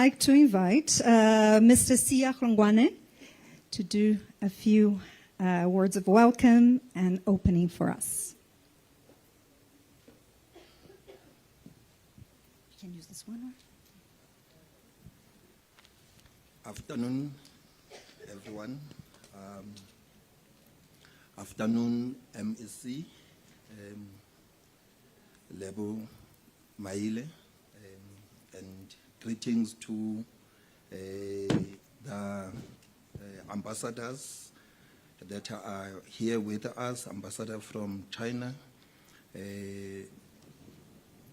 like to invite Mr. Sia Hlongwane to do a few words of welcome and opening for us. You can use this one. Afternoon, everyone. Afternoon, MEC, Lebogang, Maile, and greetings to the ambassadors that are here with us, ambassador from China, and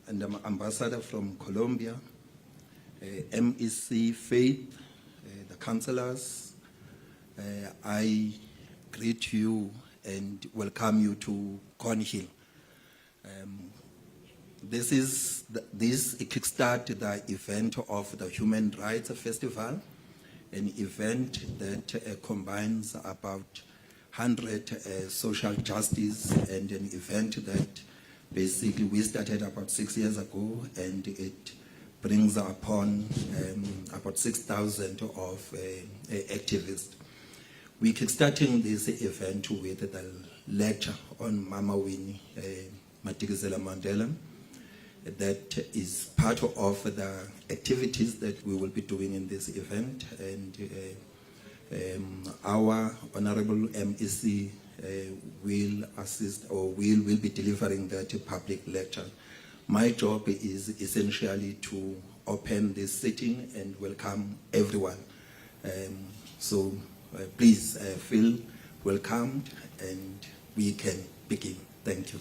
the ambassador from Colombia, MEC Faith, the councillors. I greet you and welcome you to Cornhill. This kickstart the event of the Human Rights Festival, an event that combines about 100 social justice, and an event that basically we started about 6 years ago, and it brings upon about 6,000 of activists. We're kickstarting this event with the lecture on Mama Winnie, Madikizela-Mandela. That is part of the activities that we will be doing in this event, and our Honorable MEC will assist, or will be delivering that public lecture. My job is essentially to open this sitting and welcome everyone. So please feel welcomed, and we can begin. Thank you.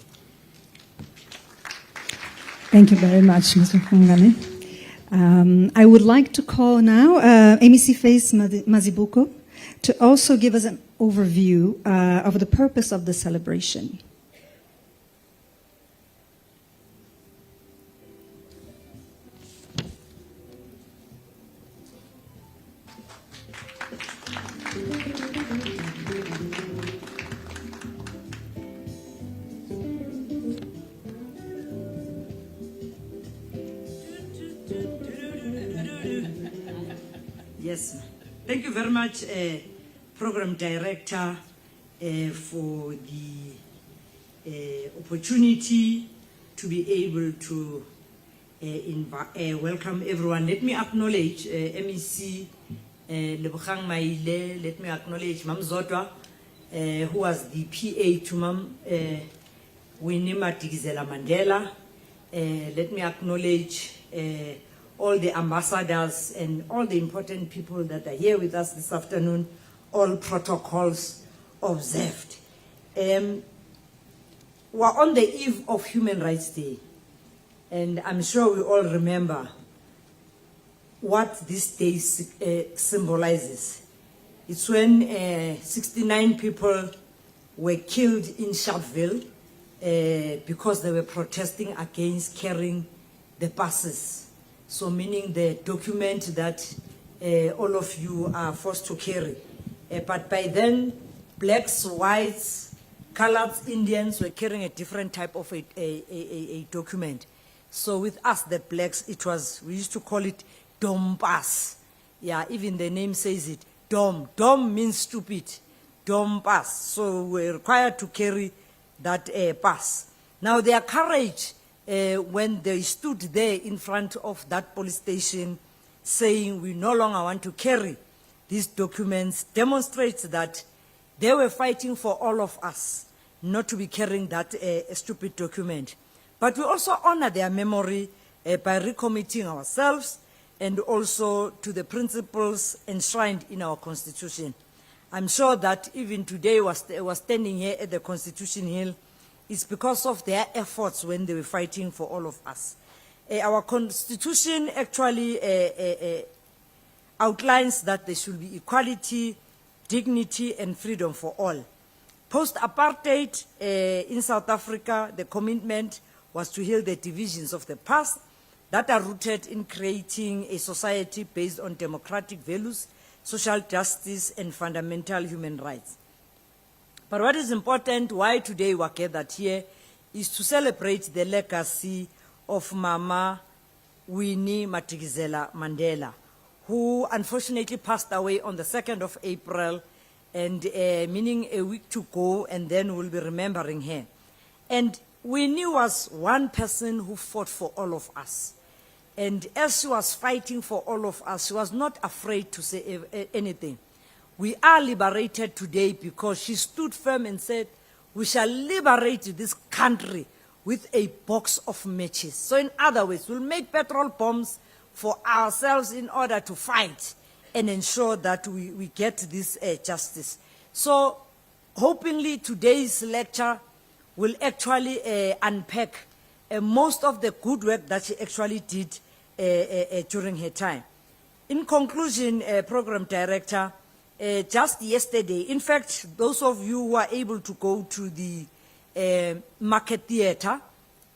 Thank you very much, Mr. Hlongwane. I would like to call now MEC Faith Mazibuko to also give us an overview of the purpose of the celebration. Yes, thank you very much, Program Director, for the opportunity to be able to welcome everyone. Let me acknowledge MEC Lebogang Maile. Let me acknowledge Mam Zodwa, who was the PA to Mam Winnie Madikizela-Mandela. Let me acknowledge all the ambassadors and all the important people that are here with us this afternoon, all protocols observed. We're on the eve of Human Rights Day, and I'm sure we all remember what this day symbolizes. It's when 69 people were killed in Sharpeville because they were protesting against carrying the passes. So meaning the document that all of you are forced to carry. But by then, blacks, whites, coloreds, Indians were carrying a different type of a document. So with us, the blacks, we used to call it Dom Pass. Yeah, even the name says it, Dom. Dom means stupid, Dom Pass. So we're required to carry that pass. Now their courage, when they stood there in front of that police station saying we no longer want to carry these documents, demonstrates that they were fighting for all of us not to be carrying that stupid document. But we also honor their memory by recommitting ourselves and also to the principles enshrined in our Constitution. I'm sure that even today was standing here at the Constitution Hill, it's because of their efforts when they were fighting for all of us. Our Constitution actually outlines that there should be equality, dignity, and freedom for all. Post-apartheid in South Africa, the commitment was to heal the divisions of the past that are rooted in creating a society based on democratic values, social justice, and fundamental human rights. But what is important, why today we are gathered here, is to celebrate the legacy of Mama Winnie Madikizela-Mandela, who unfortunately passed away on the 2nd of April, and meaning a week to go, and then we'll be remembering her. And Winnie was one person who fought for all of us. And as she was fighting for all of us, she was not afraid to say anything. We are liberated today because she stood firm and said, we shall liberate this country with a box of matches. So in other words, we'll make petrol bombs for ourselves in order to fight and ensure that we get this justice. So hopefully today's lecture will actually unpack most of the good work that she actually did during her time. In conclusion, Program Director, just yesterday, in fact, those of you who are able to go to the Market Theatre,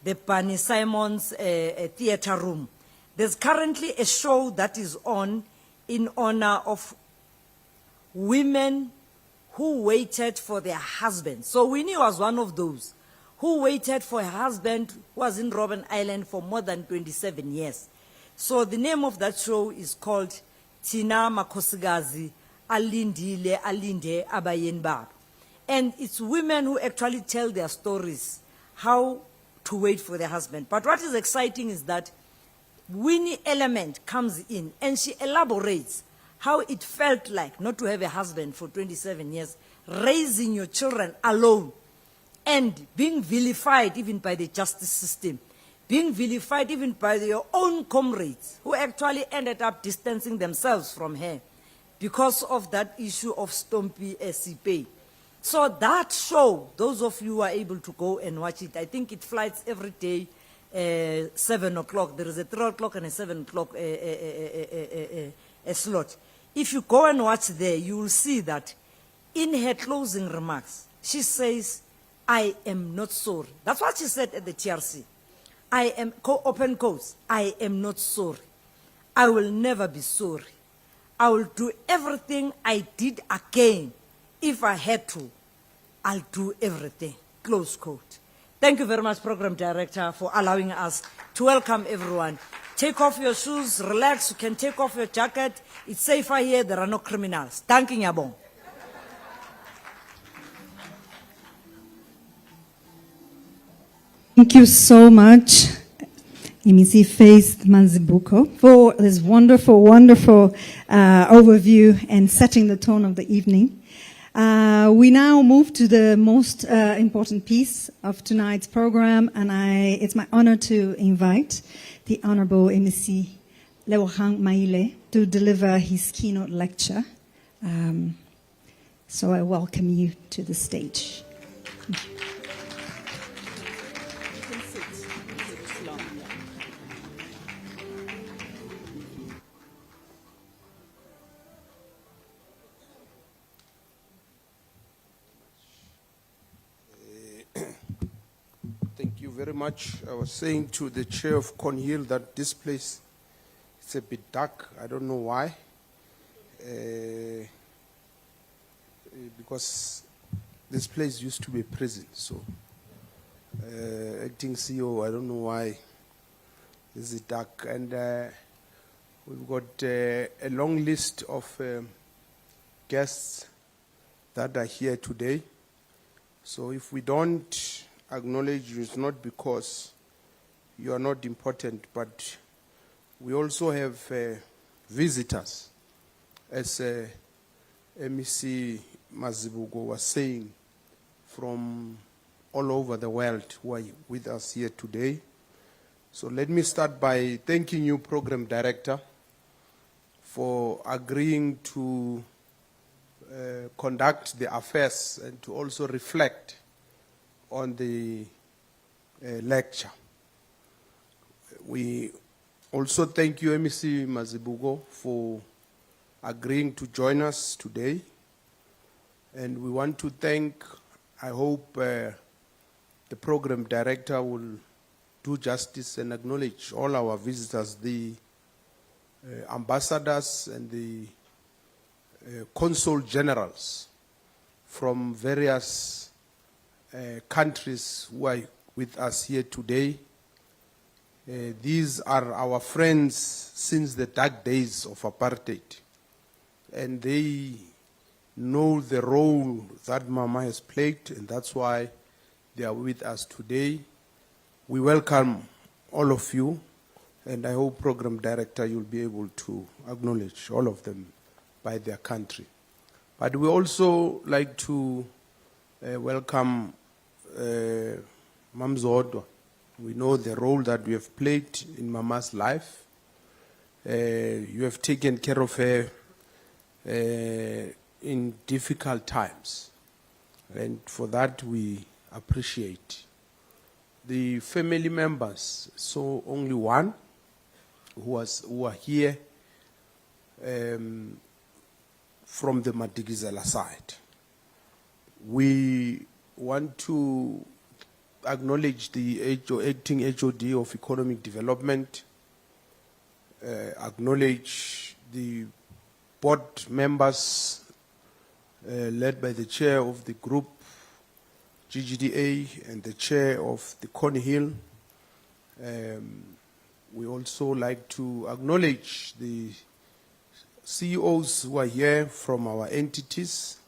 the Barney Simons theatre room, there's currently a show that is on in honor of women who waited for their husband. So Winnie was one of those who waited for her husband who was in Robben Island for more than 27 years. So the name of that show is called Tina Makosigazi Alindile Alinde Abayen Bab. And it's women who actually tell their stories, how to wait for their husband. But what is exciting is that Winnie element comes in and she elaborates how it felt like not to have a husband for 27 years, raising your children alone, and being vilified even by the justice system, being vilified even by your own comrades who actually ended up distancing themselves from her because of that issue of Stompy SCP. So that show, those of you who are able to go and watch it, I think it flights every day, 7 o'clock. There is a 3 o'clock and a 7 o'clock slot. If you go and watch there, you will see that in her closing remarks, she says, I am not sorry. That's what she said at the TRC. I am, open quotes, I am not sorry. I will never be sorry. I will do everything I did again. If I had to, I'll do everything. Close quote. Thank you very much, Program Director, for allowing us to welcome everyone. Take off your shoes, relax, you can take off your jacket. It's safer here, there are no criminals. Thank you, Nyabong. Thank you so much, MEC Faith Mazibuko, for this wonderful, wonderful overview and setting the tone of the evening. We now move to the most important piece of tonight's program, and it's my honor to invite the Honorable MEC Lebogang Maile to deliver his keynote lecture. So I welcome you to the stage. Thank you. Thank you very much. I was saying to the chair of Cornhill that this place is a bit dark. I don't know why. Because this place used to be a prison. So, acting CEO, I don't know why this is dark. And we've got a long list of guests that are here today. So if we don't acknowledge you, it's not because you are not important, but we also have visitors, as MEC Mazibuko was saying, from all over the world who are with us here today. So let me start by thanking you, Program Director, for agreeing to conduct the affairs and to also reflect on the lecture. We also thank you, MEC Mazibuko, for agreeing to join us today. And we want to thank, I hope the Program Director will do justice and acknowledge all our visitors, the ambassadors and the consul generals from various countries who are with us here today, These are our friends since the dark days of apartheid. And they know the role that Mama has played, and that's why they are with us today. We welcome all of you, and I hope Program Director, you'll be able to acknowledge all of them by their country. But we also like to welcome Nomzamo. We know the role that we have played in Mama's life. You have taken care of her in difficult times, and for that we appreciate. The family members, so only one who are here from the Madikizela side. We want to acknowledge the acting HOD of Economic Development, acknowledge the board members led by the chair of the group, GGDA, and the chair of the Cornhill. We also like to acknowledge the CEOs who are here from our entities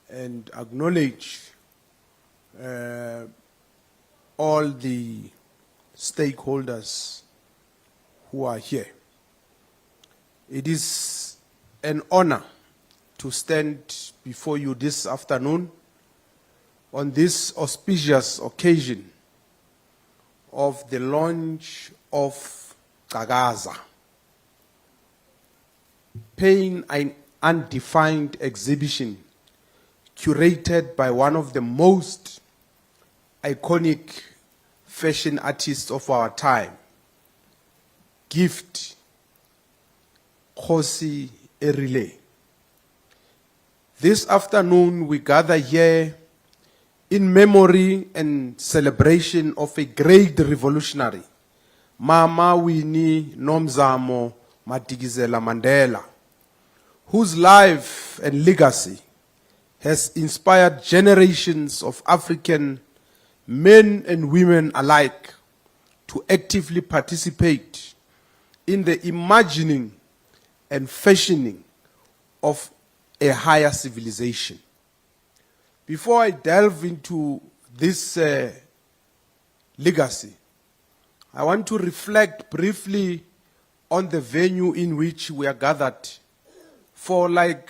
and acknowledge all the stakeholders who are here. It is an honor to stand before you this afternoon on this auspicious occasion of the launch of Gagaza, paying an undefined exhibition curated by one of the most iconic fashion artists of our time, Gift Khosi Erile. This afternoon we gather here in memory and celebration of a great revolutionary, Mama Winnie Nomzamo Madikizela-Mandela, whose life and legacy has inspired generations of African men and women alike to actively participate in the imagining and fashioning of a higher civilization. Before I delve into this legacy, I want to reflect briefly on the venue in which we are gathered. For like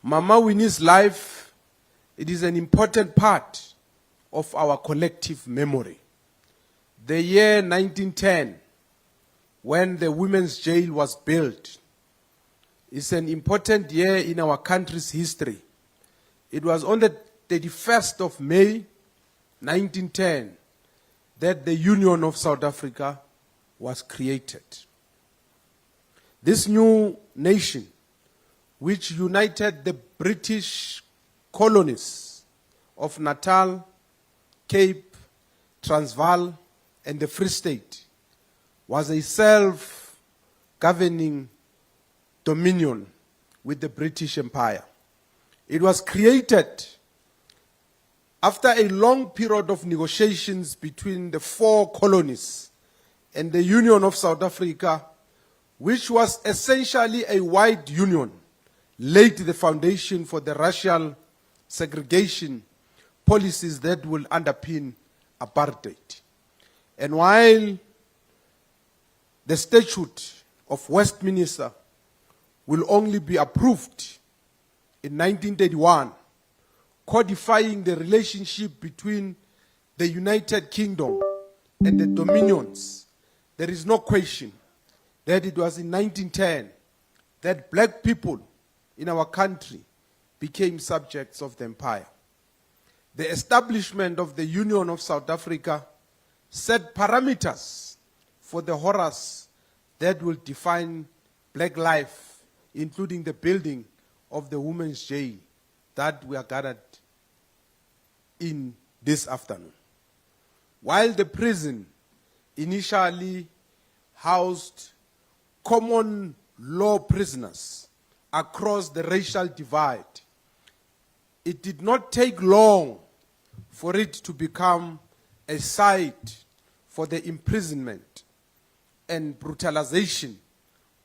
Mama Winnie's life, it is an important part of our collective memory. The year 1910, when the women's jail was built, is an important year in our country's history. It was on the 31st of May, 1910, that the Union of South Africa was created. This new nation, which united the British colonies of Natal, Cape, Transvaal, and the Free State, was a self-governing dominion with the British Empire. It was created after a long period of negotiations between the four colonies and the Union of South Africa, which was essentially a wide union, laid the foundation for the racial segregation policies that will underpin apartheid. And while the Statute of Westminster will only be approved in 1931, codifying the relationship between the United Kingdom and the Dominions, there is no question that it was in 1910 that black people in our country became subjects of the empire. The establishment of the Union of South Africa set parameters for the horrors that will define black life, including the building of the women's jail that we are gathered in this afternoon. While the prison initially housed common law prisoners across the racial divide, it did not take long for it to become a site for the imprisonment and brutalization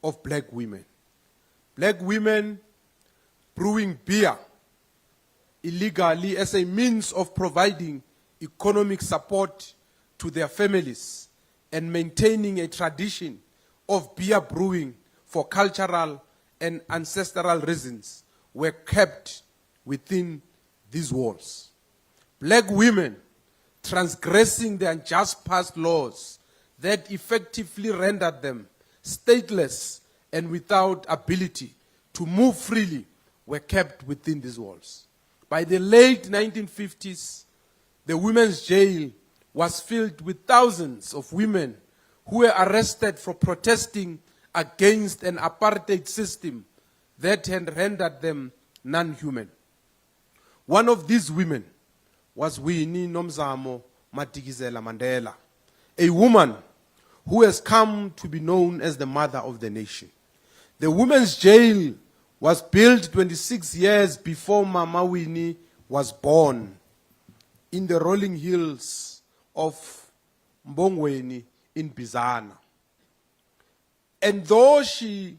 of black women. Black women brewing beer illegally as a means of providing economic support to their families and maintaining a tradition of beer brewing for cultural and ancestral reasons were kept within these walls. Black women transgressing the unjust past laws that effectively rendered them stateless and without ability to move freely were kept within these walls. By the late 1950s, the women's jail was filled with thousands of women who were arrested for protesting against an apartheid system that had rendered them non-human. One of these women was Winnie Nomzamo Madikizela-Mandela, a woman who has come to be known as the mother of the nation. The women's jail was built 26 years before Mama Winnie was born in the rolling hills of Mbongweni in Bizana. And though she,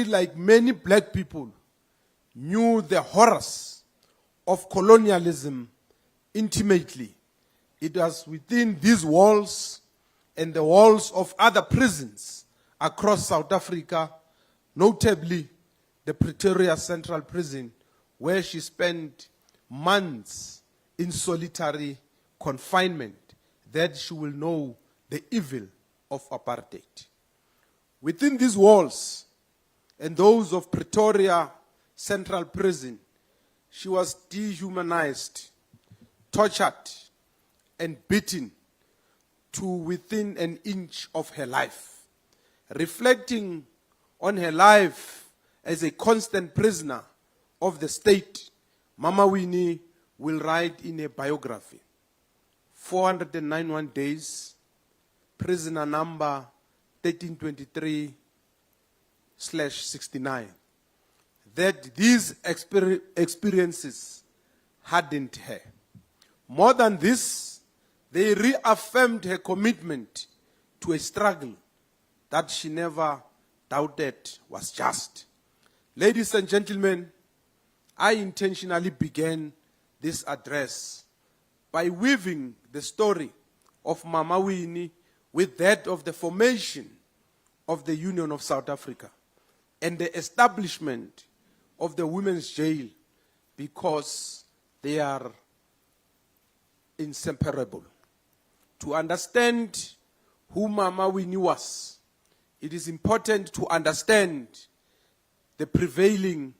like many black people, knew the horrors of colonialism intimately, it was within these walls and the walls of other prisons across South Africa, notably the Pretoria Central Prison, where she spent months in solitary confinement, that she will know the evil of apartheid. Within these walls and those of Pretoria Central Prison, she was dehumanized, tortured, and beaten to within an inch of her life. Reflecting on her life as a constant prisoner of the state, Mama Winnie will write in a biography, 491 days, prisoner number 1323/69, that these experiences hardened her. More than this, they reaffirmed her commitment to a struggle that she never doubted was just. Ladies and gentlemen, I intentionally began this address by weaving the story of Mama Winnie with that of the formation of the Union of South Africa and the establishment of the women's jail, because they are inseparable. To understand who Mama Winnie was, it is important to understand the prevailing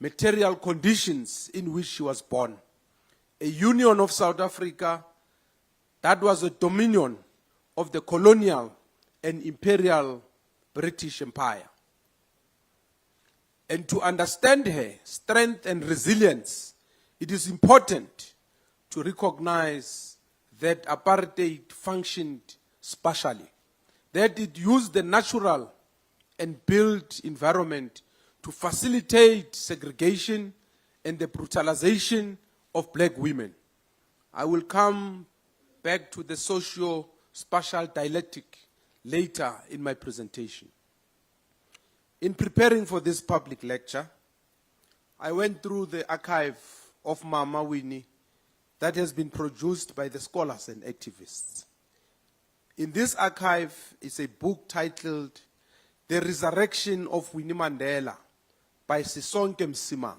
material conditions in which she was born. A Union of South Africa that was a dominion of the colonial and imperial British Empire. And to understand her strength and resilience, it is important to recognize that apartheid functioned spatially, that it used the natural and built environment to facilitate segregation and the brutalization of black women. I will come back to the socio-spatial dialectic later in my presentation. In preparing for this public lecture, I went through the archive of Mama Winnie that has been produced by the scholars and activists. In this archive is a book titled The Resurrection of Winnie Mandela by Sisonke Msimang,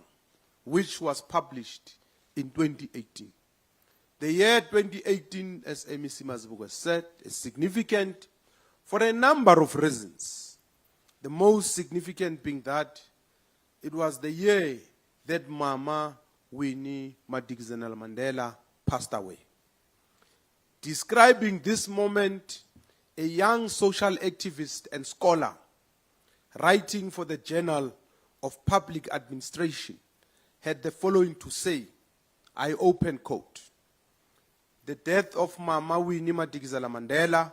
which was published in 2018. The year 2018, as MEC Mazibuko said, is significant for a number of reasons. The most significant being that it was the year that Mama Winnie Madikizela-Mandela passed away. Describing this moment, a young social activist and scholar writing for the Journal of Public Administration had the following to say, I open quote, "The death of Mama Winnie Madikizela-Mandela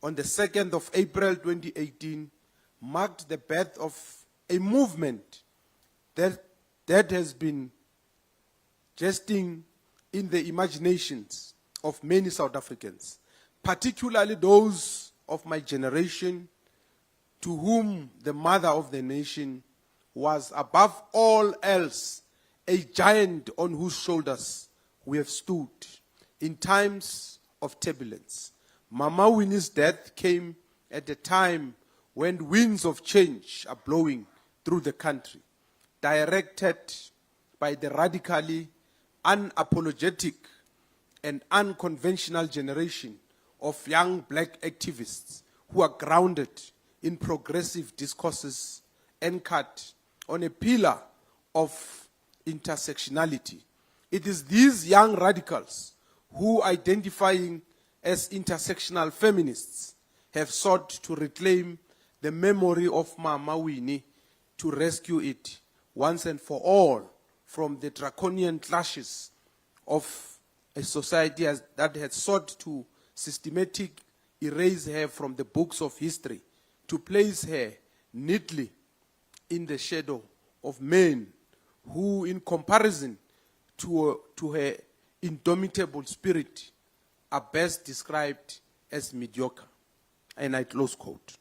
on the 2nd of April 2018 marked the birth of a movement that has been gesting in the imaginations of many South Africans, particularly those of my generation, to whom the mother of the nation was above all else a giant on whose shoulders we have stood in times of turbulence. Mama Winnie's death came at a time when winds of change are blowing through the country, directed by the radically unapologetic and unconventional generation of young black activists who are grounded in progressive discourses anchored on a pillar of intersectionality. It is these young radicals who, identifying as intersectional feminists, have sought to reclaim the memory of Mama Winnie, to rescue it once and for all from the draconian clashes of a society that had sought to systematically erase her from the books of history, to place her neatly in the shadow of men who, in comparison to her indomitable spirit, are best described as mediocre. And I close quote.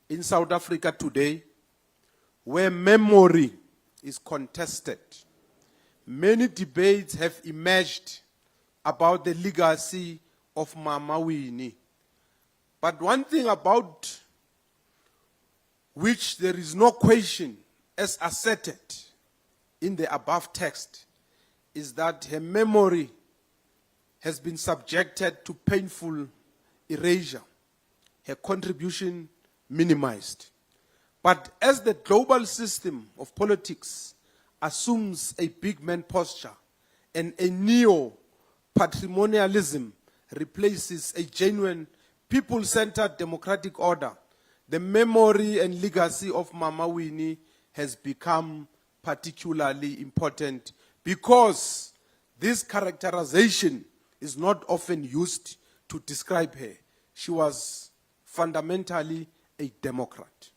In South Africa today, where memory is contested, many debates have emerged about the legacy of Mama Winnie. But one thing about which there is no question, as asserted in the above text, is that her memory has been subjected to painful erasure, her contribution minimized. But as the global system of politics assumes a big man posture and a neo-patrimonialism replaces a genuine people-centered democratic order, the memory and legacy of Mama Winnie has become particularly important, because this characterization is not often used to describe her. She was fundamentally a Democrat.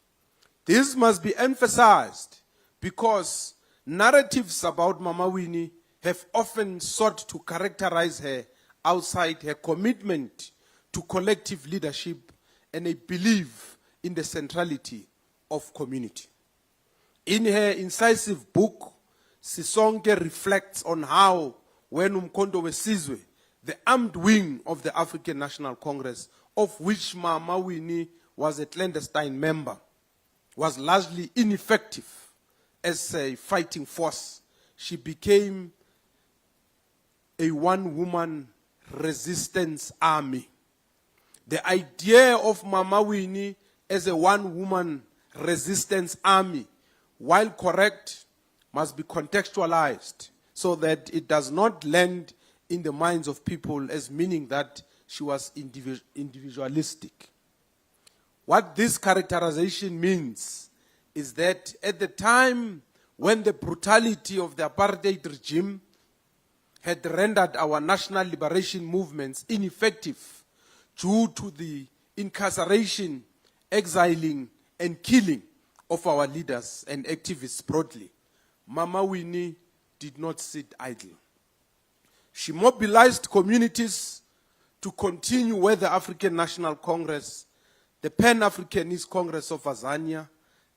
This must be emphasized because narratives about Mama Winnie have often sought to characterize her outside her commitment to collective leadership and a belief in the centrality of community. In her incisive book, Sisonke reflects on how, when Umkhonto weSizwe, the armed wing of the African National Congress, of which Mama Winnie was a clandestine member, was largely ineffective as a fighting force, she became a one-woman resistance army. The idea of Mama Winnie as a one-woman resistance army, while correct, must be contextualized so that it does not land in the minds of people as meaning that she was individualistic. What this characterization means is that at the time when the brutality of the apartheid regime had rendered our national liberation movements ineffective due to the incarceration, exiling, and killing of our leaders and activists broadly, Mama Winnie did not sit idle. She mobilized communities to continue where the African National Congress, the Pan-Africanist Congress of Azania,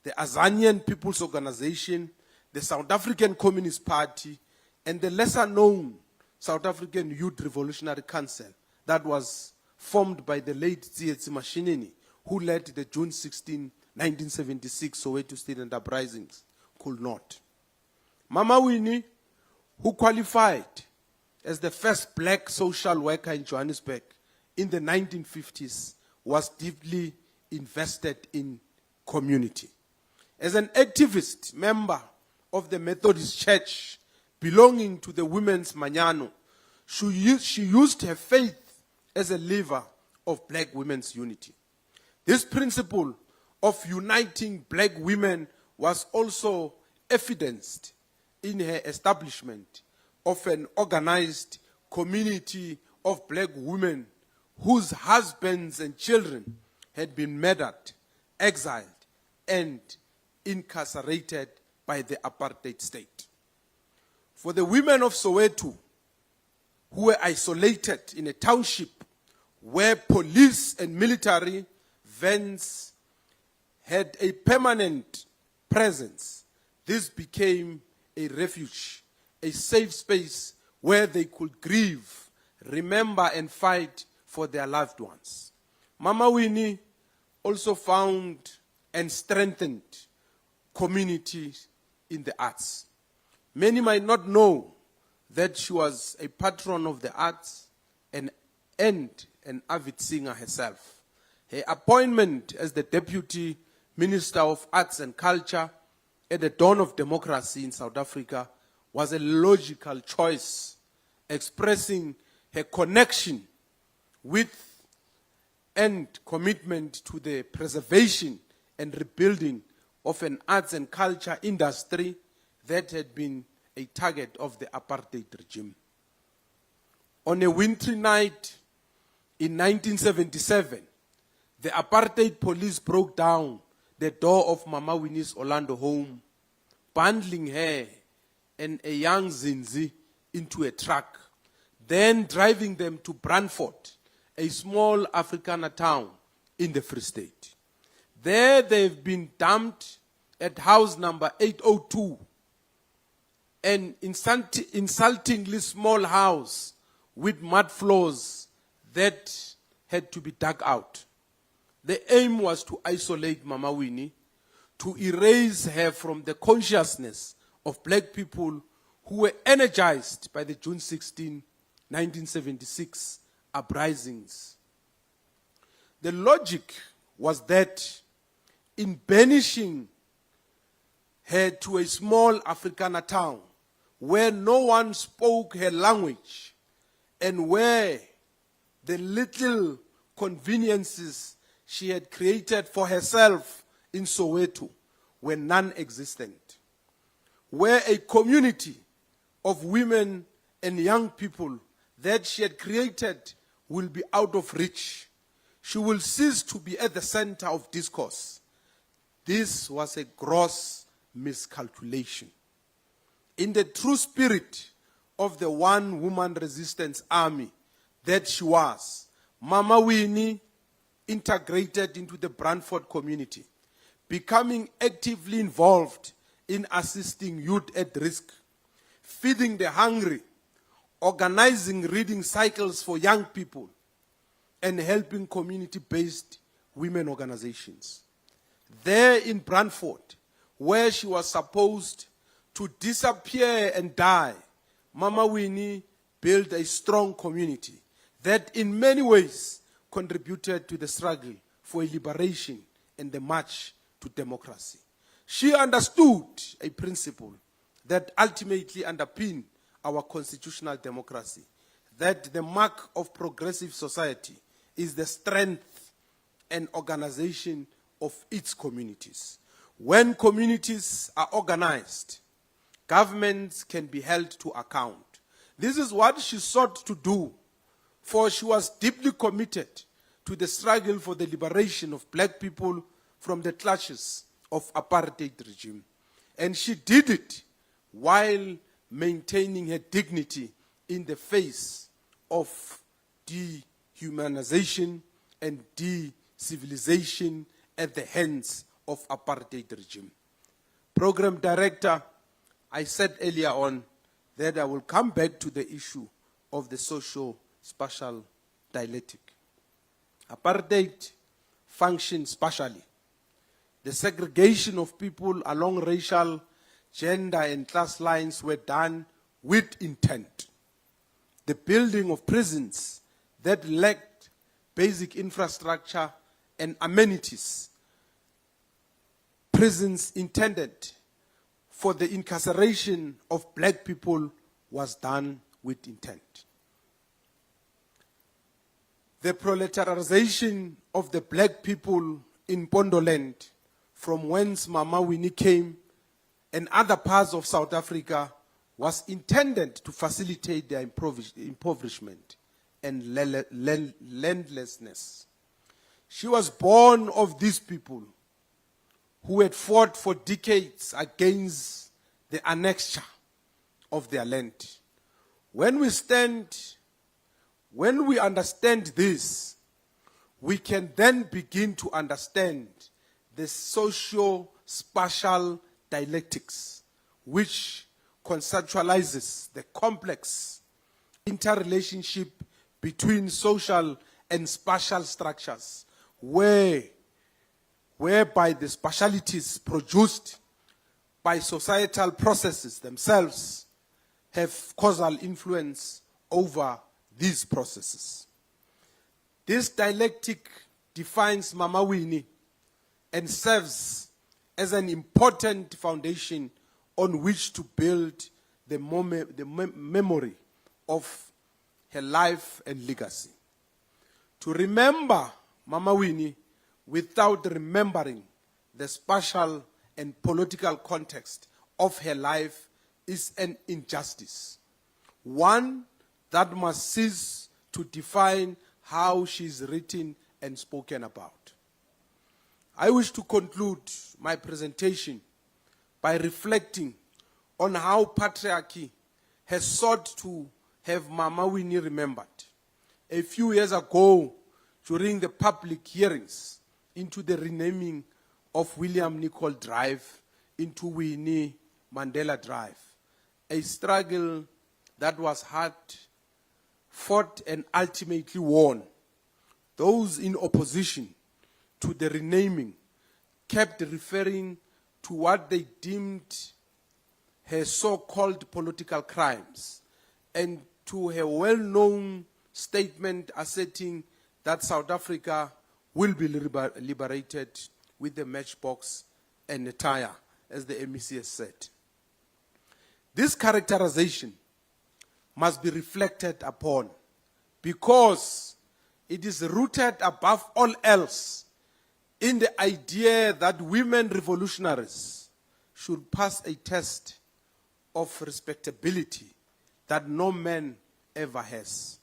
the Azanian People's Organization, the South African Communist Party, and the lesser-known South African Youth Revolutionary Council that was formed by the late Tsietsi Mashinini, who led the June 16, 1976 Soweto student uprisings, could not. Mama Winnie, who qualified as the first black social worker in Johannesburg in the 1950s, was deeply invested in community. As an activist member of the Methodist Church belonging to the Women's Manyano, she used her faith as a lever of black women's unity. This principle of uniting black women was also evidenced in her establishment of an organized community of black women whose husbands and children had been murdered, exiled, and incarcerated by the apartheid state. For the women of Soweto, who were isolated in a township where police and military vents had a permanent presence, this became a refuge, a safe space where they could grieve, remember, and fight for their loved ones. Mama Winnie also found and strengthened communities in the arts. Many might not know that she was a patron of the arts and an avid singer herself. Her appointment as the Deputy Minister of Arts and Culture at the dawn of democracy in South Africa was a logical choice, expressing her connection with and commitment to the preservation and rebuilding of an arts and culture industry that had been a target of the apartheid regime. On a wintry night in 1977, the apartheid police broke down the door of Mama Winnie's Orlando home, bundling her and a young Zinzi into a truck, then driving them to Brantford, a small Afrikaner town in the Free State. There they've been dumped at house number 802, an insultingly small house with mud floors that had to be dug out. The aim was to isolate Mama Winnie, to erase her from the consciousness of black people who were energized by the June 16, 1976 uprisings. The logic was that in banishing her to a small Afrikaner town where no one spoke her language and where the little conveniences she had created for herself in Soweto were non-existent, where a community of women and young people that she had created will be out of reach, she will cease to be at the center of discourse. This was a gross miscalculation. In the true spirit of the one-woman resistance army that she was, Mama Winnie integrated into the Brantford community, becoming actively involved in assisting youth at risk, feeding the hungry, organizing reading cycles for young people, and helping community-based women organizations. There in Brantford, where she was supposed to disappear and die, Mama Winnie built a strong community that in many ways contributed to the struggle for liberation and the march to democracy. She understood a principle that ultimately underpinned our constitutional democracy, that the mark of progressive society is the strength and organization of its communities. When communities are organized, governments can be held to account. This is what she sought to do, for she was deeply committed to the struggle for the liberation of black people from the clutches of apartheid regime. And she did it while maintaining her dignity in the face of dehumanization and de-civilization at the hands of apartheid regime. Program director, I said earlier on that I will come back to the issue of the socio-spatial dialectic. Apartheid functioned spatially. The segregation of people along racial, gender, and class lines were done with intent. The building of prisons that lacked basic infrastructure and amenities, prisons intended for the incarceration of black people, was done with intent. The proletarization of the black people in Pondoland, from whence Mama Winnie came, and other parts of South Africa, was intended to facilitate their impoverishment and landlessness. She was born of these people who had fought for decades against the annexure of their land. When we understand this, we can then begin to understand the socio-spatial dialectics, which conceptualizes the complex interrelationship between social and spatial structures, whereby the spatialities produced by societal processes themselves have causal influence over these processes. This dialectic defines Mama Winnie and serves as an important foundation on which to build the memory of her life and legacy. To remember Mama Winnie without remembering the spatial and political context of her life is an injustice, one that must cease to define how she is written and spoken about. I wish to conclude my presentation by reflecting on how patriarchy has sought to have Mama Winnie remembered. A few years ago, during the public hearings into the renaming of William Nicol Drive into Winnie Mandela Drive, a struggle that was hard fought and ultimately won. Those in opposition to the renaming kept referring to what they deemed her so-called political crimes and to her well-known statement asserting that South Africa will be liberated with a matchbox and a tire, as the MEC has said. This characterization must be reflected upon because it is rooted above all else in the idea that women revolutionaries should pass a test of respectability that no man ever has.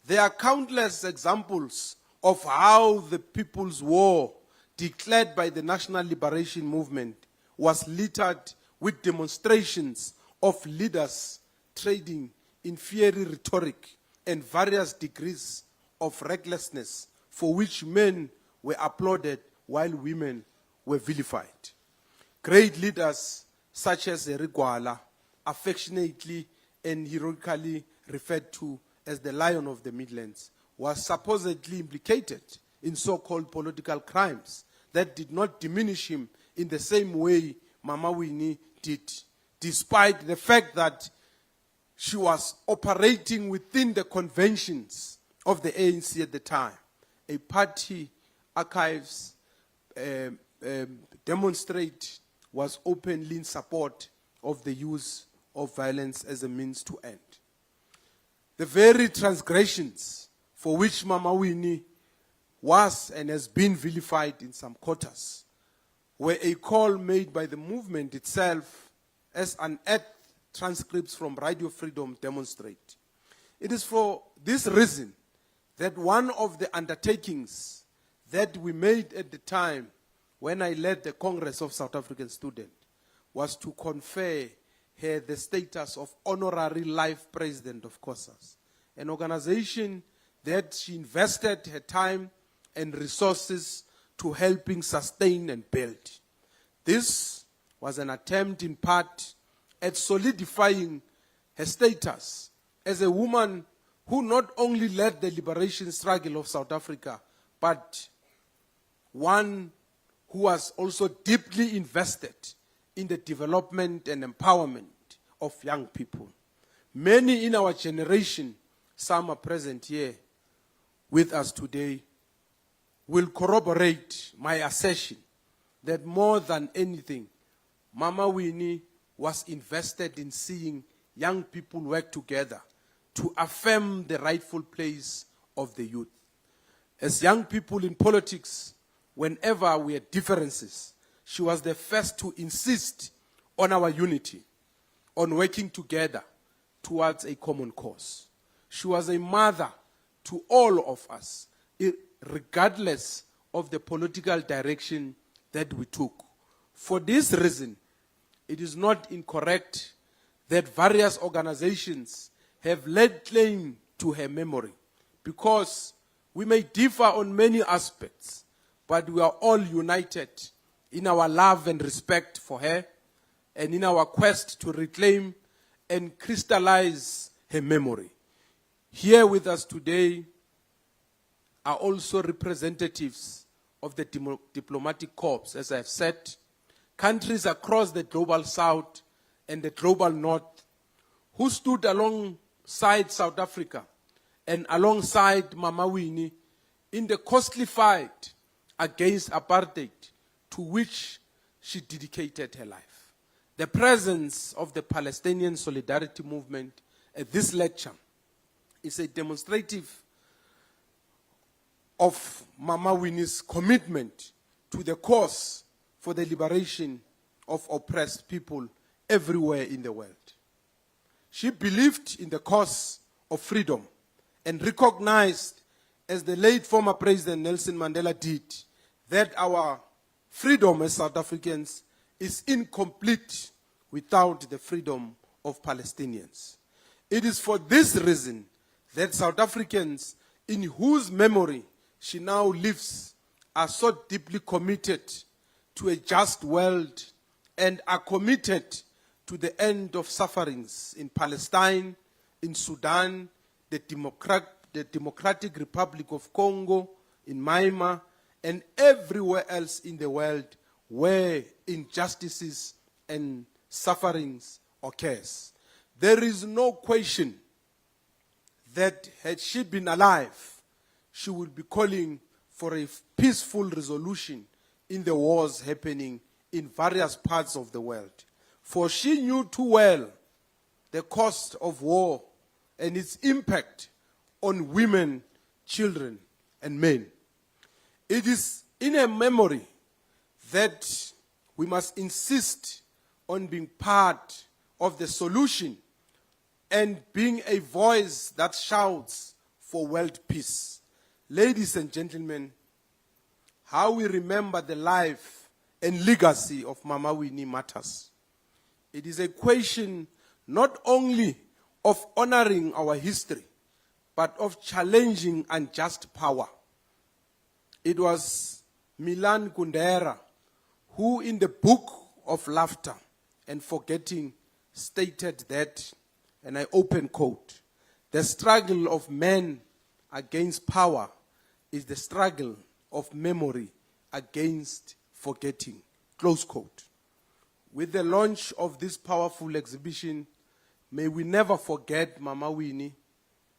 There are countless examples of how the People's War declared by the National Liberation Movement was littered with demonstrations of leaders trading in fiery rhetoric and various degrees of recklessness for which men were applauded while women were vilified. Great leaders such as Gwala, affectionately and heroically referred to as the Lion of the Midlands, was supposedly implicated in so-called political crimes that did not diminish him in the same way Mama Winnie did, despite the fact that she was operating within the conventions of the ANC at the time. A party archives demonstrate was openly in support of the use of violence as a means to end. The very transgressions for which Mama Winnie was and has been vilified in some quarters were a call made by the movement itself, as unearthed transcripts from Radio Freedom demonstrate. It is for this reason that one of the undertakings that we made at the time when I led the Congress of South African Students was to confer her the status of Honorary Life President of COSAS, an organization that she invested her time and resources to helping sustain and build. This was an attempt in part at solidifying her status as a woman who not only led the liberation struggle of South Africa, but one who was also deeply invested in the development and empowerment of young people. Many in our generation, some are present here with us today, will corroborate my assertion that more than anything, Mama Winnie was invested in seeing young people work together to affirm the rightful place of the youth. As young people in politics, whenever we had differences, she was the first to insist on our unity, on working together towards a common cause. She was a mother to all of us, regardless of the political direction that we took. For this reason, it is not incorrect that various organizations have laid claim to her memory, because We may differ on many aspects, but we are all united in our love and respect for her and in our quest to reclaim and crystallize her memory. Here with us today are also representatives of the diplomatic corps, as I've said, countries across the global south and the global north who stood alongside South Africa and alongside Mama Winnie in the costly fight against apartheid to which she dedicated her life. The presence of the Palestinian Solidarity Movement at this lecture is a demonstrative of Mama Winnie's commitment to the cause for the liberation of oppressed people everywhere in the world. She believed in the cause of freedom and recognized, as the late former President Nelson Mandela did, that our freedom as South Africans is incomplete without the freedom of Palestinians. It is for this reason that South Africans, in whose memory she now lives, are so deeply committed to a just world and are committed to the end of sufferings in Palestine, in Sudan, the Democratic Republic of Congo, in Myanmar, and everywhere else in the world where injustices and sufferings occurs. There is no question that had she been alive, she would be calling for a peaceful resolution in the wars happening in various parts of the world. For she knew too well the cost of war and its impact on women, children, and men. It is in her memory that we must insist on being part of the solution and being a voice that shouts for world peace. Ladies and gentlemen, how we remember the life and legacy of Mama Winnie matters. It is a question not only of honoring our history, but of challenging unjust power. It was Milan Kundera who, in the Book of Laughter and Forgetting, stated that, and I open quote, "The struggle of men against power is the struggle of memory against forgetting," close quote. With the launch of this powerful exhibition, may we never forget Mama Winnie,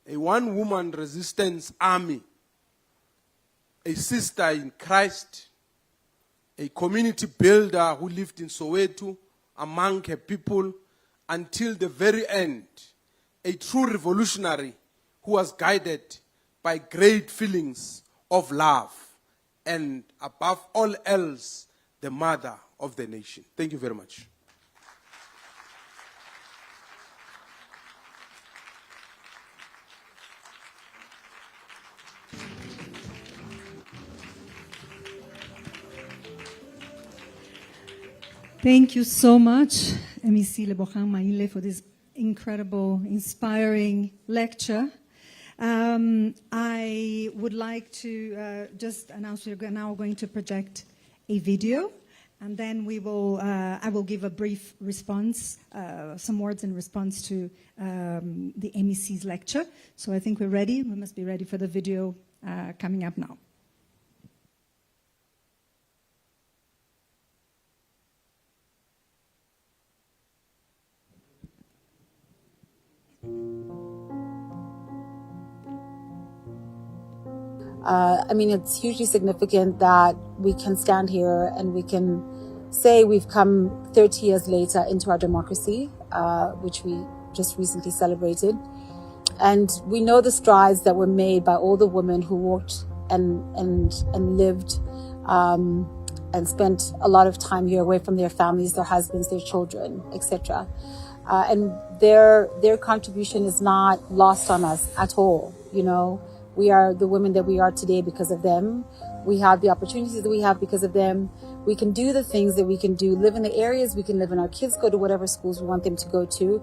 a one-woman resistance army, a sister in Christ, a community builder who lived in Soweto among her people until the very end, a true revolutionary who was guided by great feelings of love, and above all else, the mother of the nation. Thank you very much. Thank you so much, MEC Lebogang Maile, for this incredible, inspiring lecture. I would like to just announce we're now going to project a video, and then we will. I will give a brief response, some words in response to the MEC's lecture. So I think we're ready. We must be ready for the video coming up now. I mean, it's hugely significant that we can stand here and we can say we've come 30 years later into our democracy, which we just recently celebrated. And we know the strides that were made by all the women who walked and lived and spent a lot of time here away from their families, their husbands, their children, etc. And their contribution is not lost on us at all, you know. We are the women that we are today because of them. We have the opportunities that we have because of them. We can do the things that we can do, live in the areas we can live in. Our kids go to whatever schools we want them to go to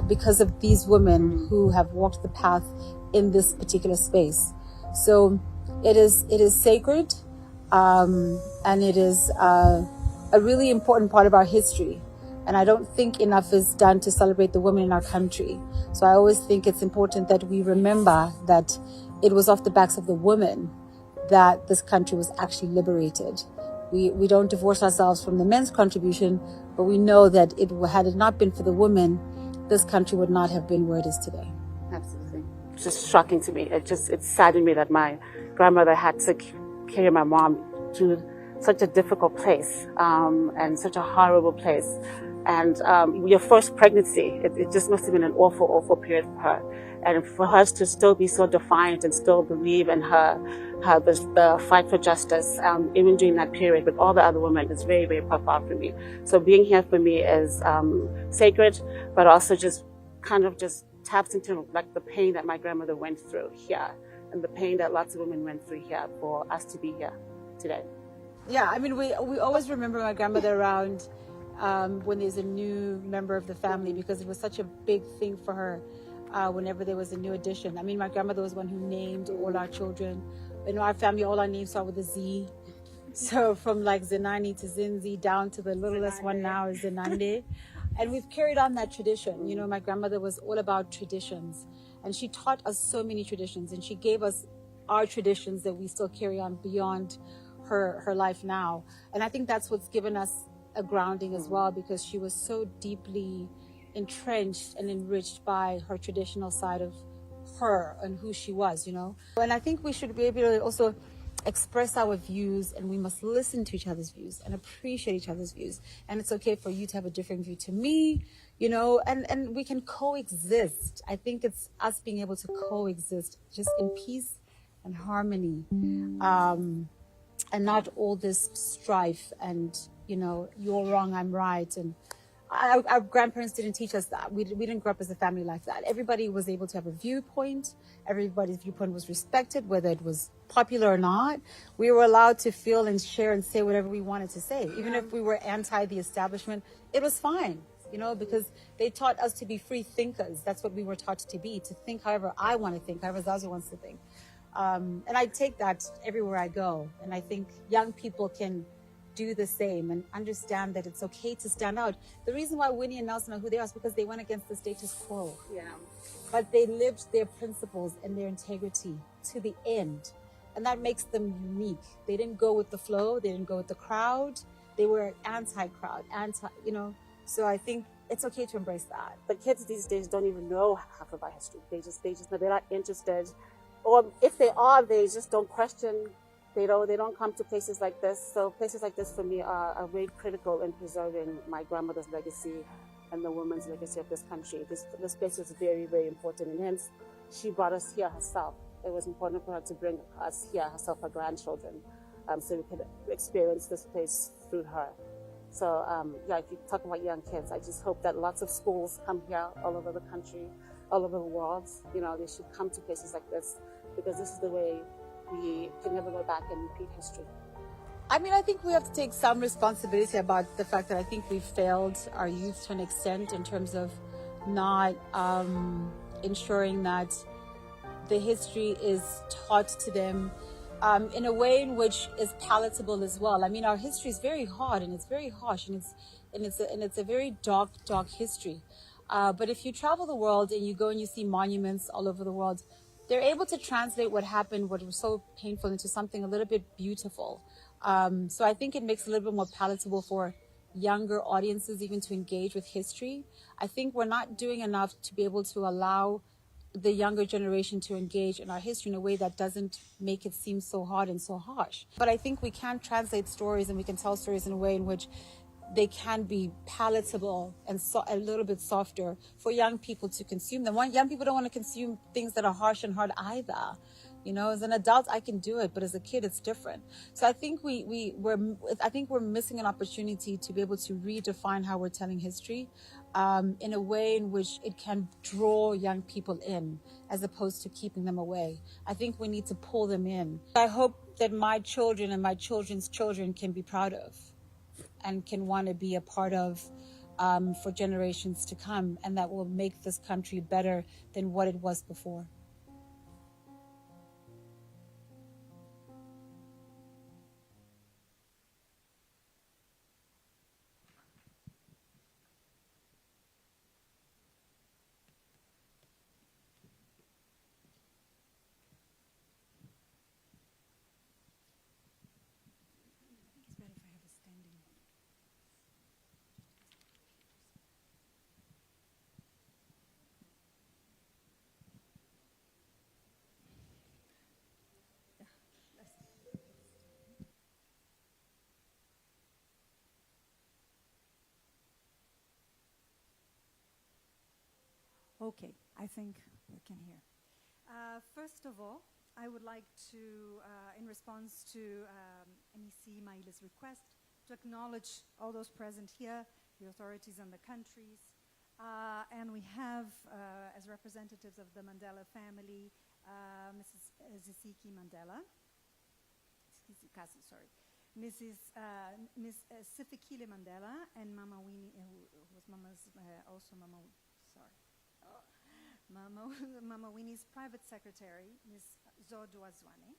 because of these women who have walked the path in this particular space. So it is sacred, and it is a really important part of our history. And I don't think enough is done to celebrate the women in our country. So I always think it's important that we remember that it was off the backs of the women that this country was actually liberated. We don't divorce ourselves from the men's contribution, but we know that had it not been for the women, this country would not have been where it is today. Absolutely. It's just shocking to me. It saddened me that my grandmother had to carry my mom to such a difficult place, and such a horrible place. And your first pregnancy, it just must have been an awful, awful period for her. And for her to still be so defiant and still believe in the fight for justice, even during that period with all the other women, is very, very profound for me. So being here for me is sacred, but also just kind of just taps into like the pain that my grandmother went through here, and the pain that lots of women went through here for us to be here today. Yeah, I mean, we always remember my grandmother around when there's a new member of the family, because it was such a big thing for her whenever there was a new addition. I mean, my grandmother was one who named all our children. In our family, all our names start with a Z. So from like Zenani to Zinzi down to the littlest one now is Zenande. And we've carried on that tradition. You know, my grandmother was all about traditions, and she taught us so many traditions, and she gave us our traditions that we still carry on beyond her life now. And I think that's what's given us a grounding as well, because she was so deeply entrenched and enriched by her traditional side of her and who she was, you know. And I think we should be able to also express our views, and we must listen to each other's views and appreciate each other's views. And it's okay for you to have a different view to me, you know, and we can coexist. I think it's us being able to coexist just in peace and harmony, and not all this strife and, you know, you're wrong, I'm right. And our grandparents didn't teach us that. We didn't grow up as a family like that. Everybody was able to have a viewpoint. Everybody's viewpoint was respected, whether it was popular or not. We were allowed to feel and share and say whatever we wanted to say. Even if we were anti the establishment, it was fine, you know, because they taught us to be free thinkers. That's what we were taught to be, to think however I want to think, however Zazu wants to think. And I take that everywhere I go. And I think young people can do the same and understand that it's okay to stand out. The reason why Winnie and Nelson are who they are is because they went against the status quo. Yeah. But they lived their principles and their integrity to the end. And that makes them unique. They didn't go with the flow. They didn't go with the crowd. They were anti-crowd, you know. So I think it's okay to embrace that. The kids these days don't even know half of our history. They just they're not interested. Or if they are, they just don't question. They don't come to places like this. So places like this for me are very critical in preserving my grandmother's legacy and the women's legacy of this country. This place is very, very important, and hence she brought us here herself. It was important for her to bring us here herself, her grandchildren, so we could experience this place through her. So yeah, if you talk about young kids, I just hope that lots of schools come here all over the country, all over the world. You know, they should come to places like this, because this is the way we can never go back and repeat history. I mean, I think we have to take some responsibility about the fact that I think we've failed our youth to an extent in terms of not ensuring that the history is taught to them in a way in which is palatable as well. I mean, our history is very hard and it's very harsh, and it's a very dark history. But if you travel the world and you go and you see monuments all over the world, they're able to translate what happened, what was so painful, into something a little bit beautiful. So I think it makes it a little bit more palatable for younger audiences even to engage with history. I think we're not doing enough to be able to allow the younger generation to engage in our history in a way that doesn't make it seem so hard and so harsh. But I think we can translate stories, and we can tell stories in a way in which they can be palatable and a little bit softer for young people to consume them. Young people don't want to consume things that are harsh and hard either. You know, as an adult, I can do it, but as a kid, it's different. So I think we're missing an opportunity to be able to redefine how we're telling history in a way in which it can draw young people in, as opposed to keeping them away. I think we need to pull them in. I hope that my children and my children's children can be proud of and can want to be a part of for generations to come, and that will make this country better than what it was before. Okay, I think we can hear. First of all, I would like to, in response to MEC Maile's request, to acknowledge all those present here, the authorities and the countries. And we have, as representatives of the Mandela family, Mrs. Zisiki Mandela, sorry, Miss Sifikile Mandela, and Mama Winnie, who was Mama's, also Mama, sorry. Mama Winnie's private secretary, Ms. Zodwa Zwane.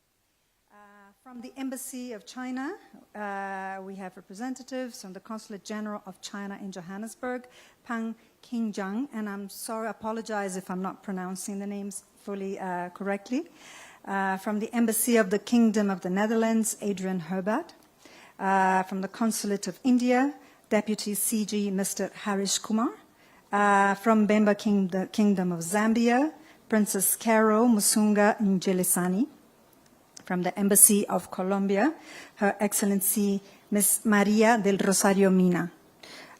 From the Embassy of China, we have representatives from the Consulate General of China in Johannesburg, Pang Qingjiang, and I'm sorry, I apologize if I'm not pronouncing the names fully correctly. From the Embassy of the Kingdom of the Netherlands, Adrian Herbert. From the Consulate of India, Deputy CG, Mr. Harish Kumar. From Bemba Kingdom of Zambia, Princess Carol Musunga Njelisani. From the Embassy of Colombia, Her Excellency Ms. Maria del Rosario Mina.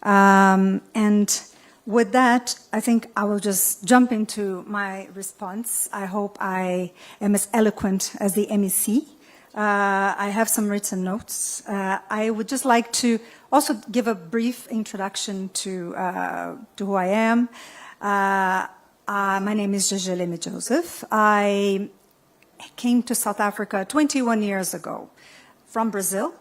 And with that, I think I will just jump into my response. I hope I am as eloquent as the MEC. I have some written notes. I would just like to also give a brief introduction to who I am. My name is Jejeleme Joseph. I came to South Africa 21 years ago from Brazil.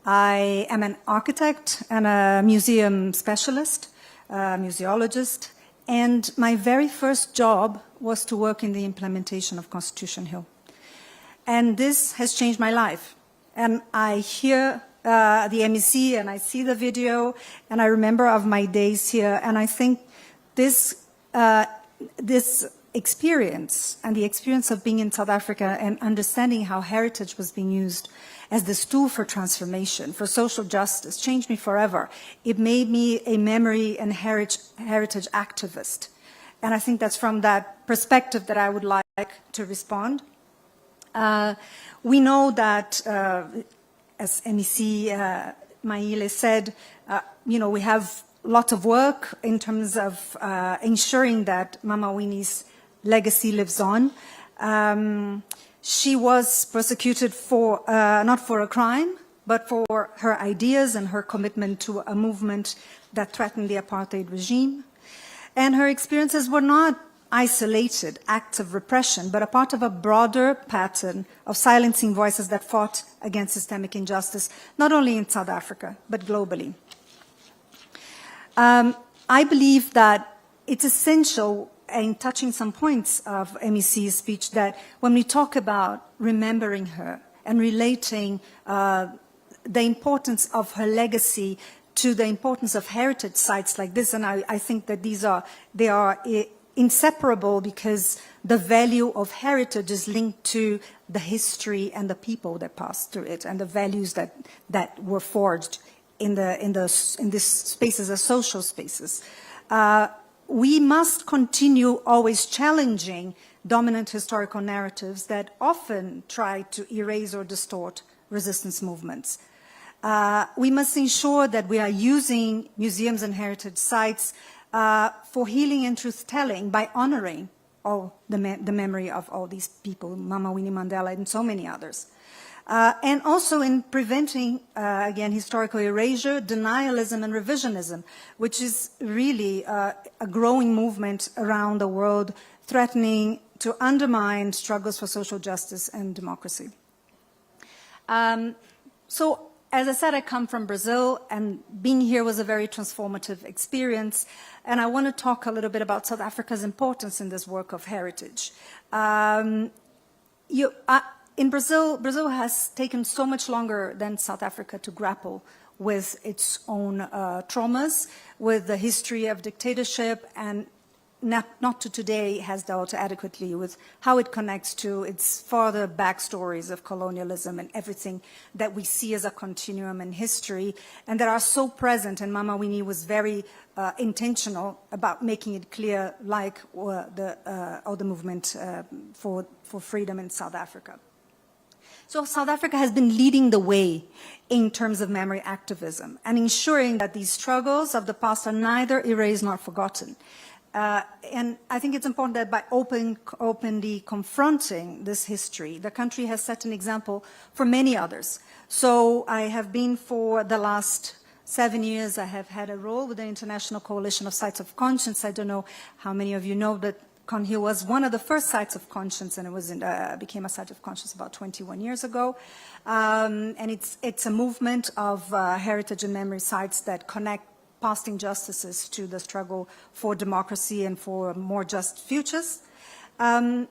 I am an architect and a museum specialist, museologist, and my very first job was to work in the implementation of Constitution Hill. And this has changed my life. And I hear the MEC and I see the video and I remember of my days here, and I think this experience and the experience of being in South Africa and understanding how heritage was being used as this tool for transformation, for social justice, changed me forever. It made me a memory and heritage activist. And I think that's from that perspective that I would like to respond. We know that, as MEC Maile said, we have lots of work in terms of ensuring that Mama Winnie's legacy lives on. She was persecuted for, not for a crime, but for her ideas and her commitment to a movement that threatened the apartheid regime. And her experiences were not isolated acts of repression, but a part of a broader pattern of silencing voices that fought against systemic injustice, not only in South Africa, but globally. I believe that it's essential, in touching some points of MEC's speech, that when we talk about remembering her and relating the importance of her legacy to the importance of heritage sites like this, and I think that they are inseparable, because the value of heritage is linked to the history and the people that passed through it and the values that were forged in these spaces as social spaces. We must continue always challenging dominant historical narratives that often try to erase or distort resistance movements. We must ensure that we are using museums and heritage sites for healing and truth-telling by honoring the memory of all these people, Mama Winnie Mandela and so many others. And also in preventing, again, historical erasure, denialism, and revisionism, which is really a growing movement around the world, threatening to undermine struggles for social justice and democracy. So, as I said, I come from Brazil, and being here was a very transformative experience. And I want to talk a little bit about South Africa's importance in this work of heritage. In Brazil, Brazil has taken so much longer than South Africa to grapple with its own traumas, with the history of dictatorship, and not to today has dealt adequately with how it connects to its further backstories of colonialism and everything that we see as a continuum in history, and that are so present. And Mama Winnie was very intentional about making it clear, like the movement for freedom in South Africa. So South Africa has been leading the way in terms of memory activism and ensuring that these struggles of the past are neither erased nor forgotten. And I think it's important that by openly confronting this history, the country has set an example for many others. So I have been, for the last 7 years, I have had a role with the International Coalition of Sites of Conscience. I don't know how many of you know that Conhill was one of the first sites of conscience, and it was became a site of conscience about 21 years ago. And it's a movement of heritage and memory sites that connect past injustices to the struggle for democracy and for more just futures. South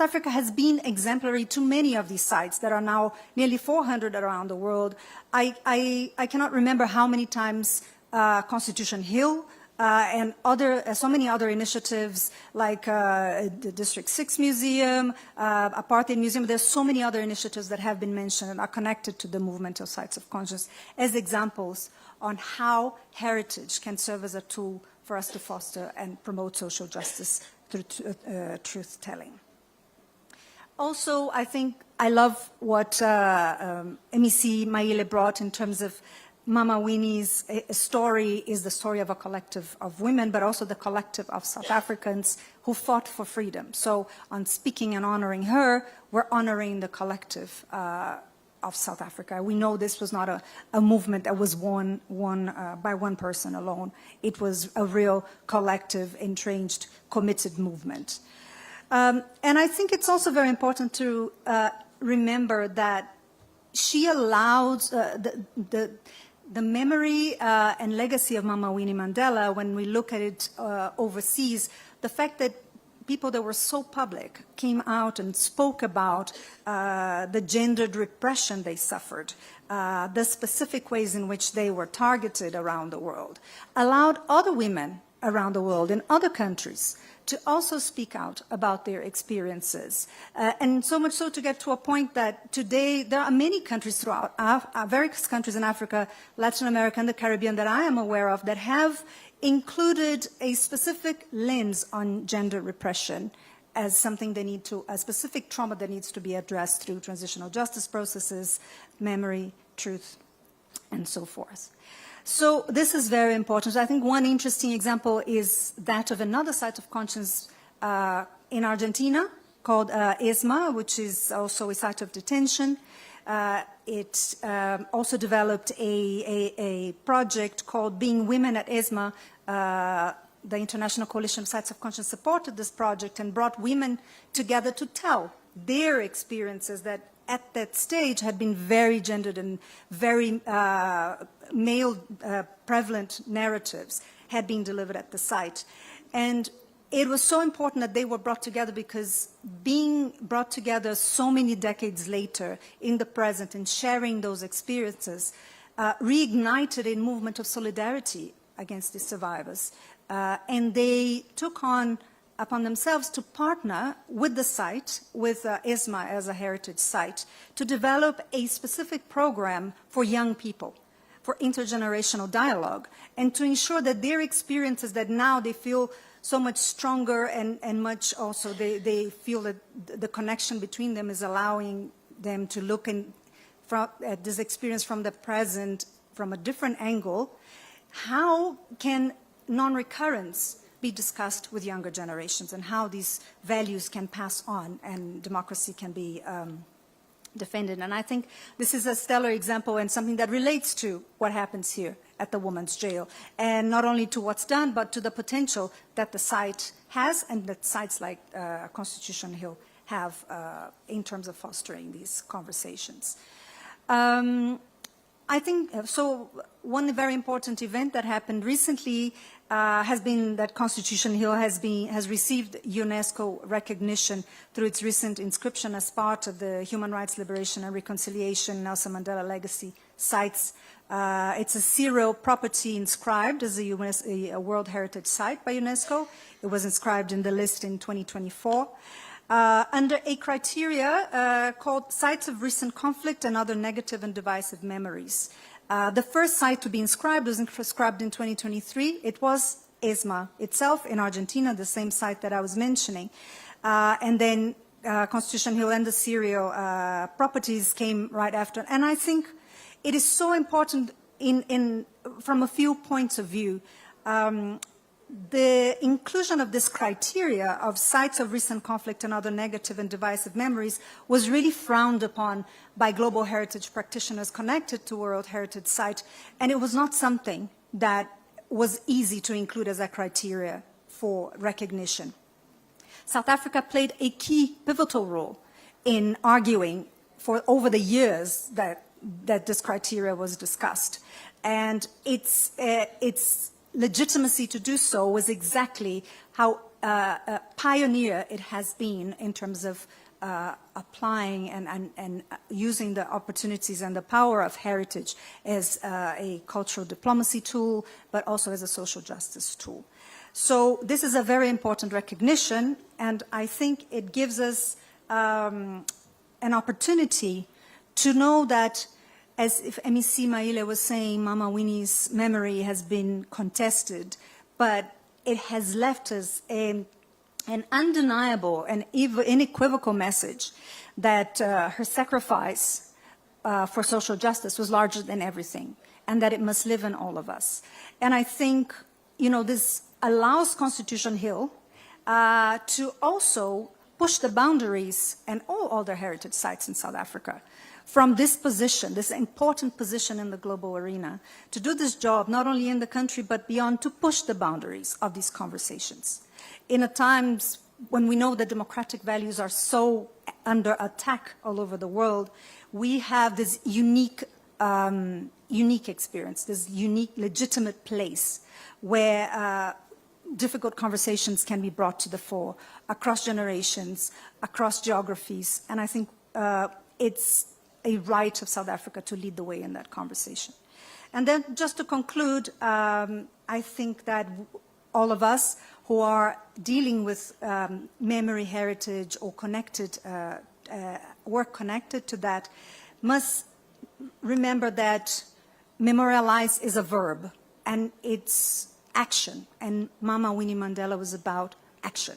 Africa has been exemplary to many of these sites that are now nearly 400 around the world. I cannot remember how many times Constitution Hill and so many other initiatives like the District 6 Museum, Apartheid Museum. There's so many other initiatives that have been mentioned and are connected to the movement of sites of conscience as examples on how heritage can serve as a tool for us to foster and promote social justice through truth-telling. Also, I think I love what MEC Maile brought in terms of Mama Winnie's story is the story of a collective of women, but also the collective of South Africans who fought for freedom. So on speaking and honoring her, we're honoring the collective of South Africa. We know this was not a movement that was won by one person alone. It was a real collective, entrenched, committed movement. And I think it's also very important to remember that she allowed the memory and legacy of Mama Winnie Mandela, when we look at it overseas, the fact that people that were so public came out and spoke about the gendered repression they suffered, the specific ways in which they were targeted around the world, allowed other women around the world in other countries to also speak out about their experiences. And so much so to get to a point that today there are many countries throughout, various countries in Africa, Latin America, and the Caribbean that I am aware of that have included a specific lens on gender repression as something they need to, a specific trauma that needs to be addressed through transitional justice processes, memory, truth, and so forth. So this is very important. I think one interesting example is that of another site of conscience in Argentina called ESMA, which is also a site of detention. It also developed a project called Being Women at ESMA. The International Coalition of Sites of Conscience supported this project and brought women together to tell their experiences that at that stage had been very gendered and very male prevalent narratives had been delivered at the site. And it was so important that they were brought together, because being brought together so many decades later in the present and sharing those experiences reignited a movement of solidarity against the survivors. And they took upon themselves to partner with the site, with ESMA as a heritage site, to develop a specific program for young people, for intergenerational dialogue, and to ensure that their experiences that now they feel so much stronger and much also they feel that the connection between them is allowing them to look at this experience from the present from a different angle. How can non-recurrence be discussed with younger generations, and how these values can pass on and democracy can be defended? And I think this is a stellar example and something that relates to what happens here at the women's jail, and not only to what's done, but to the potential that the site has and that sites like Constitution Hill have in terms of fostering these conversations. I think, so one very important event that happened recently has been that Constitution Hill has received UNESCO recognition through its recent inscription as part of the Human Rights, Liberation and Reconciliation Nelson Mandela Legacy Sites. It's a serial property inscribed as a World Heritage Site by UNESCO. It was inscribed in the list in 2024. Under a criteria called Sites of Recent Conflict and Other Negative and Divisive Memories. The first site to be inscribed was inscribed in 2023. It was ESMA itself in Argentina, the same site that I was mentioning. And then Constitution Hill and the serial properties came right after. And I think it is so important from a few points of view. the inclusion of this criteria of sites of recent conflict and other negative and divisive memories was really frowned upon by global heritage practitioners connected to World Heritage Site, and it was not something that was easy to include as a criteria for recognition. South Africa played a key pivotal role in arguing for over the years that this criteria was discussed. And its legitimacy to do so was exactly how pioneer it has been in terms of applying and using the opportunities and the power of heritage as a cultural diplomacy tool, but also as a social justice tool. So this is a very important recognition, and I think it gives us an opportunity to know that, as if MEC Maile was saying, Mama Winnie's memory has been contested, but it has left us an undeniable and unequivocal message that her sacrifice for social justice was larger than everything, and that it must live in all of us. And I think, you know, this allows Constitution Hill to also push the boundaries and all other heritage sites in South Africa from this position, this important position in the global arena, to do this job not only in the country but beyond, to push the boundaries of these conversations. In a times when we know that democratic values are so under attack all over the world, we have this unique experience, this unique legitimate place where difficult conversations can be brought to the fore across generations, across geographies, and I think it's a right of South Africa to lead the way in that conversation. And then just to conclude, I think that all of us who are dealing with memory heritage or connected, work connected to that, must remember that memorialize is a verb, and it's action, and Mama Winnie Mandela was about action.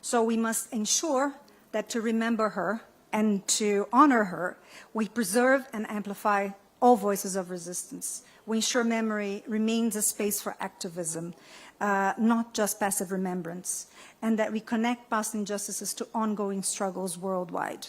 So we must ensure that to remember her and to honor her, we preserve and amplify all voices of resistance. We ensure memory remains a space for activism, not just passive remembrance, and that we connect past injustices to ongoing struggles worldwide.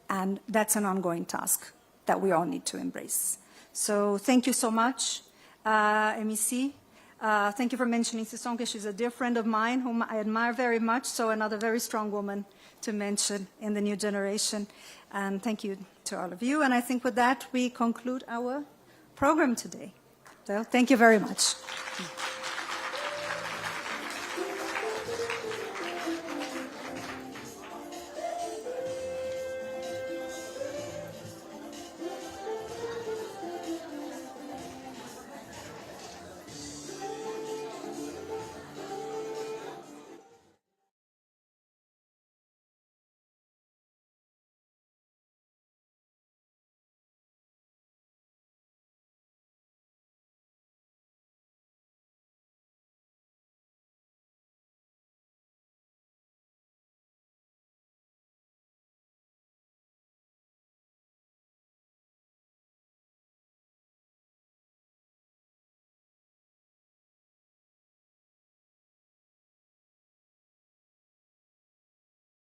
And that's an ongoing task that we all need to embrace. So thank you so much, MEC. Thank you for mentioning Sisonke. She's a dear friend of mine whom I admire very much, so another very strong woman to mention in the new generation. And thank you to all of you. And I think with that, we conclude our program today. So thank you very much.